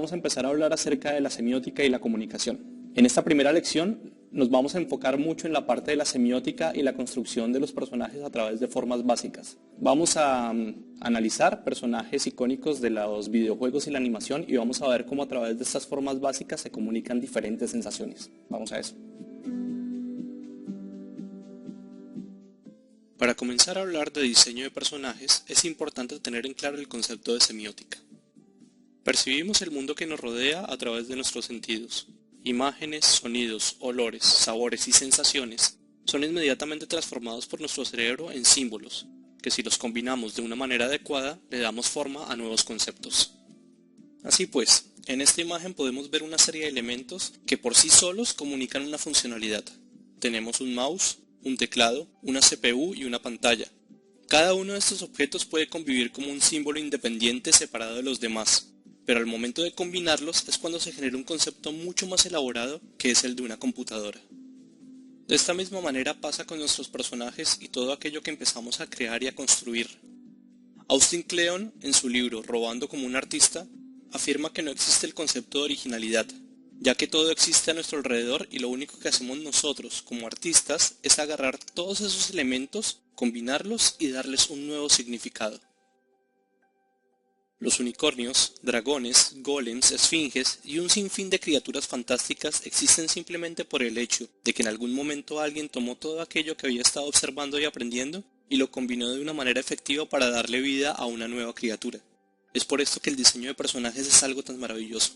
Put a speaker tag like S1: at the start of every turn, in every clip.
S1: vamos a empezar a hablar acerca de la semiótica y la comunicación. En esta primera lección nos vamos a enfocar mucho en la parte de la semiótica y la construcción de los personajes a través de formas básicas. Vamos a analizar personajes icónicos de los videojuegos y la animación y vamos a ver cómo a través de estas formas básicas se comunican diferentes sensaciones. Vamos a eso. Para comenzar a hablar de diseño de personajes, es importante tener en claro el concepto de semiótica. Percibimos el mundo que nos rodea a través de nuestros sentidos. Imágenes, sonidos, olores, sabores y sensaciones son inmediatamente transformados por nuestro cerebro en símbolos, que si los combinamos de una manera adecuada, le damos forma a nuevos conceptos. Así pues, en esta imagen podemos ver una serie de elementos que por sí solos comunican una funcionalidad. Tenemos un mouse, un teclado, una CPU y una pantalla. Cada uno de estos objetos puede convivir como un símbolo independiente separado de los demás, pero al momento de combinarlos es cuando se genera un concepto mucho más elaborado que es el de una computadora. De esta misma manera pasa con nuestros personajes y todo aquello que empezamos a crear y a construir. Austin Kleon, en su libro Robando como un artista, afirma que no existe el concepto de originalidad, ya que todo existe a nuestro alrededor y lo único que hacemos nosotros como artistas es agarrar todos esos elementos, combinarlos y darles un nuevo significado. Los unicornios, dragones, golems, esfinges y un sinfín de criaturas fantásticas existen simplemente por el hecho de que en algún momento alguien tomó todo aquello que había estado observando y aprendiendo y lo combinó de una manera efectiva para darle vida a una nueva criatura. Es por esto que el diseño de personajes es algo tan maravilloso.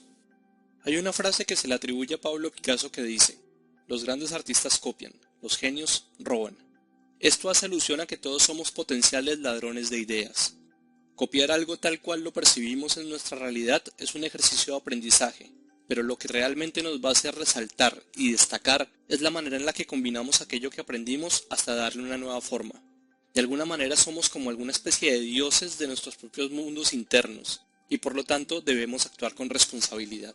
S1: Hay una frase que se le atribuye a Pablo Picasso que dice: los grandes artistas copian, los genios roban. Esto hace alusión a que todos somos potenciales ladrones de ideas. Copiar algo tal cual lo percibimos en nuestra realidad es un ejercicio de aprendizaje, pero lo que realmente nos va a hacer resaltar y destacar es la manera en la que combinamos aquello que aprendimos hasta darle una nueva forma. De alguna manera somos como alguna especie de dioses de nuestros propios mundos internos, y por lo tanto debemos actuar con responsabilidad.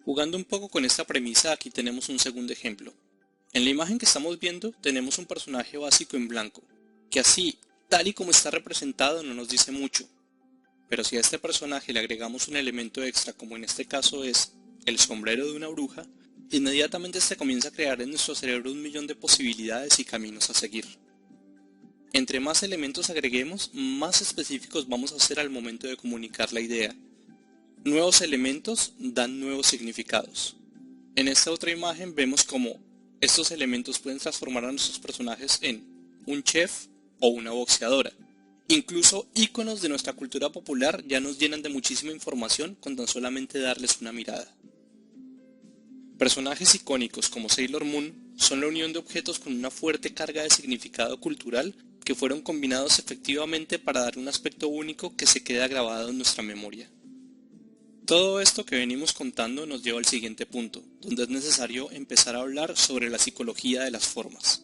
S1: Jugando un poco con esta premisa, aquí tenemos un segundo ejemplo. En la imagen que estamos viendo tenemos un personaje básico en blanco, que así, tal y como está representado, no nos dice mucho. Pero si a este personaje le agregamos un elemento extra, como en este caso es el sombrero de una bruja, inmediatamente se comienza a crear en nuestro cerebro un millón de posibilidades y caminos a seguir. Entre más elementos agreguemos, más específicos vamos a ser al momento de comunicar la idea. Nuevos elementos dan nuevos significados. En esta otra imagen vemos cómo estos elementos pueden transformar a nuestros personajes en un chef o una boxeadora. Incluso íconos de nuestra cultura popular ya nos llenan de muchísima información con tan solamente darles una mirada. Personajes icónicos como Sailor Moon son la unión de objetos con una fuerte carga de significado cultural que fueron combinados efectivamente para dar un aspecto único que se queda grabado en nuestra memoria. Todo esto que venimos contando nos lleva al siguiente punto, donde es necesario empezar a hablar sobre la psicología de las formas.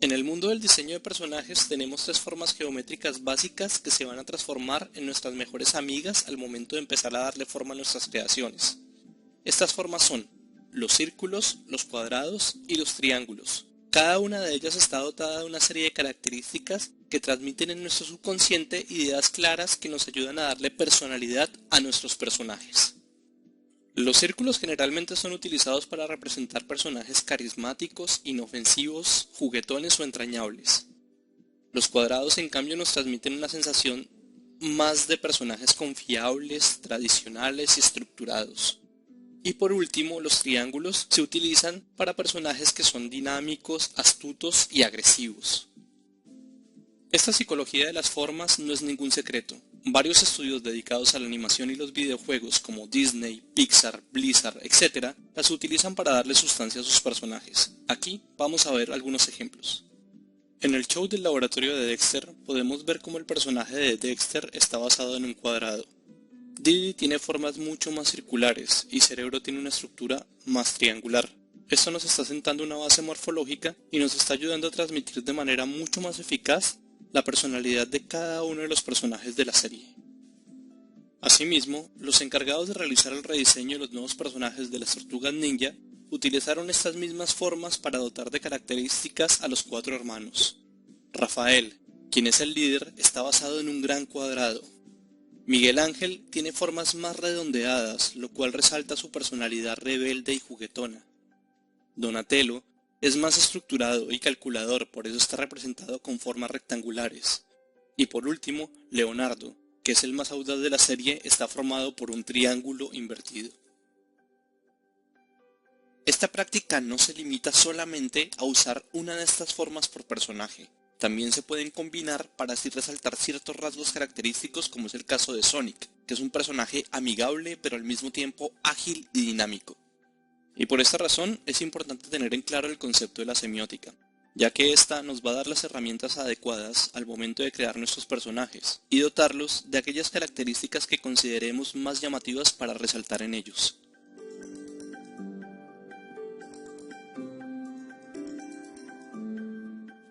S1: En el mundo del diseño de personajes tenemos tres formas geométricas básicas que se van a transformar en nuestras mejores amigas al momento de empezar a darle forma a nuestras creaciones. Estas formas son los círculos, los cuadrados y los triángulos. Cada una de ellas está dotada de una serie de características que transmiten en nuestro subconsciente ideas claras que nos ayudan a darle personalidad a nuestros personajes. Los círculos generalmente son utilizados para representar personajes carismáticos, inofensivos, juguetones o entrañables. Los cuadrados en cambio nos transmiten una sensación más de personajes confiables, tradicionales y estructurados. Y por último, los triángulos se utilizan para personajes que son dinámicos, astutos y agresivos. Esta psicología de las formas no es ningún secreto. Varios estudios dedicados a la animación y los videojuegos como Disney, Pixar, Blizzard, etc. las utilizan para darle sustancia a sus personajes. Aquí vamos a ver algunos ejemplos. En el show del laboratorio de Dexter podemos ver cómo el personaje de Dexter está basado en un cuadrado. Didi tiene formas mucho más circulares y Cerebro tiene una estructura más triangular. Esto nos está sentando una base morfológica y nos está ayudando a transmitir de manera mucho más eficaz la personalidad de cada uno de los personajes de la serie. Asimismo, los encargados de realizar el rediseño de los nuevos personajes de las Tortugas Ninja utilizaron estas mismas formas para dotar de características a los cuatro hermanos. Rafael, quien es el líder, está basado en un gran cuadrado. Miguel Ángel tiene formas más redondeadas, lo cual resalta su personalidad rebelde y juguetona. Donatello es más estructurado y calculador, por eso está representado con formas rectangulares. Y por último, Leonardo, que es el más audaz de la serie, está formado por un triángulo invertido. Esta práctica no se limita solamente a usar una de estas formas por personaje. También se pueden combinar para así resaltar ciertos rasgos característicos, como es el caso de Sonic, que es un personaje amigable pero al mismo tiempo ágil y dinámico. Y por esta razón es importante tener en claro el concepto de la semiótica, ya que ésta nos va a dar las herramientas adecuadas al momento de crear nuestros personajes y dotarlos de aquellas características que consideremos más llamativas para resaltar en ellos.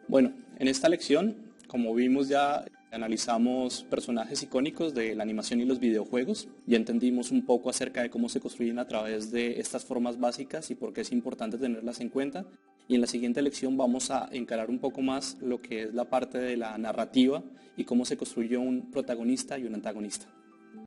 S2: Bueno, en esta lección, como vimos ya, analizamos personajes icónicos de la animación y los videojuegos. Ya entendimos un poco acerca de cómo se construyen a través de estas formas básicas y por qué es importante tenerlas en cuenta. Y en la siguiente lección vamos a encarar un poco más lo que es la parte de la narrativa y cómo se construye un protagonista y un antagonista.